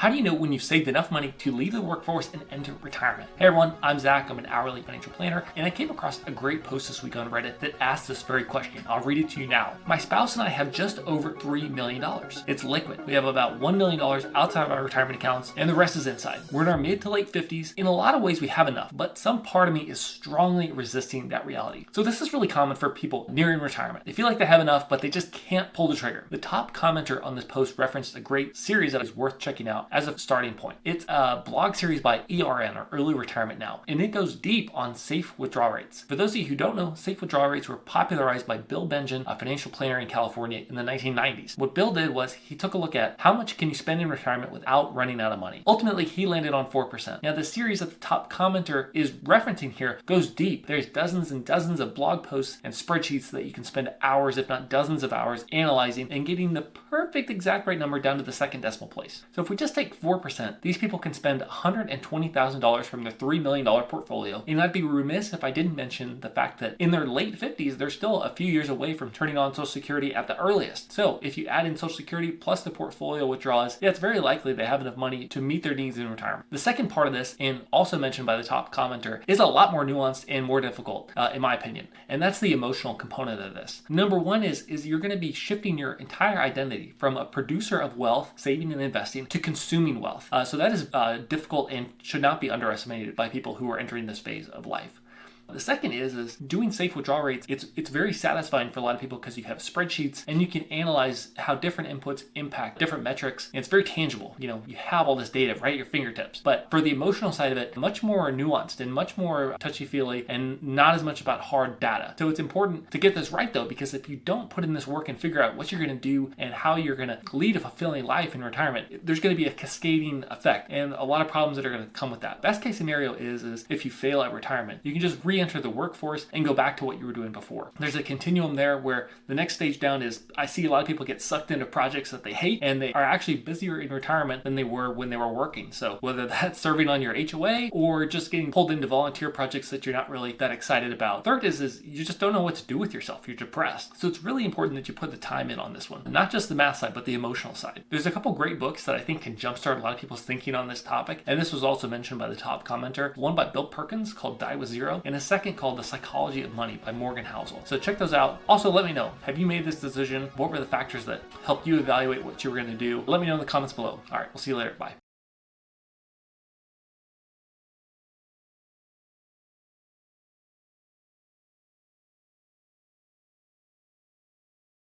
How do you know when you've saved enough money to leave the workforce and enter retirement? Hey everyone, I'm Zach. I'm an hourly financial planner, and I came across a great post this week on Reddit that asked this very question. I'll read it to you now. My spouse and I have just over $3 million. It's liquid. We have about $1 million outside of our retirement accounts, and the rest is inside. We're in our mid to late 50s. In a lot of ways, we have enough, but some part of me is strongly resisting that reality. So this is really common for people nearing retirement. They feel like they have enough, but they just can't pull the trigger. The top commenter on this post referenced a great series that is worth checking out as a starting point. It's a blog series by ERN, or Early Retirement Now, and it goes deep on safe withdrawal rates. For those of you who don't know, safe withdrawal rates were popularized by Bill Bengen, a financial planner in California in the 1990s. What Bill did was he took a look at how much can you spend in retirement without running out of money. Ultimately, he landed on 4%. Now, the series that the top commenter is referencing here goes deep. There's dozens and dozens of blog posts and spreadsheets that you can spend hours, if not dozens of hours, analyzing and getting the perfect exact right number down to the second decimal place. So if we just take 4%, these people can spend $120,000 from their $3 million portfolio. And I'd be remiss if I didn't mention the fact that in their late 50s, they're still a few years away from turning on Social Security at the earliest. So if you add in Social Security plus the portfolio withdrawals, it's very likely they have enough money to meet their needs in retirement. The second part of this, and also mentioned by the top commenter, is a lot more nuanced and more difficult, in my opinion. And that's the emotional component of this. Number one is you're going to be shifting your entire identity from a producer of wealth, saving and investing, to consuming wealth. So that is difficult and should not be underestimated by people who are entering this phase of life. The second is doing safe withdrawal rates. It's very satisfying for a lot of people because you have spreadsheets and you can analyze how different inputs impact different metrics. And it's very tangible. You have all this data right at your fingertips. But for the emotional side of it, much more nuanced and much more touchy-feely and not as much about hard data. So it's important to get this right though, because if you don't put in this work and figure out what you're going to do and how you're going to lead a fulfilling life in retirement, there's going to be a cascading effect and a lot of problems that are going to come with that. Best case scenario is if you fail at retirement, you can just re-enter the workforce and go back to what you were doing before. There's a continuum there where the next stage down is I see a lot of people get sucked into projects that they hate and they are actually busier in retirement than they were when they were working. So whether that's serving on your HOA or just getting pulled into volunteer projects that you're not really that excited about. Third is you just don't know what to do with yourself. You're depressed. So it's really important that you put the time in on this one. Not just the math side, but the emotional side. There's a couple great books that I think can jumpstart a lot of people's thinking on this topic. And this was also mentioned by the top commenter. One by Bill Perkins called Die with Zero, and a second called The Psychology of Money by Morgan Housel. So check those out. Also, let me know, have you made this decision? What were the factors that helped you evaluate what you were going to do? Let me know in the comments below. All right, we'll see you later. Bye.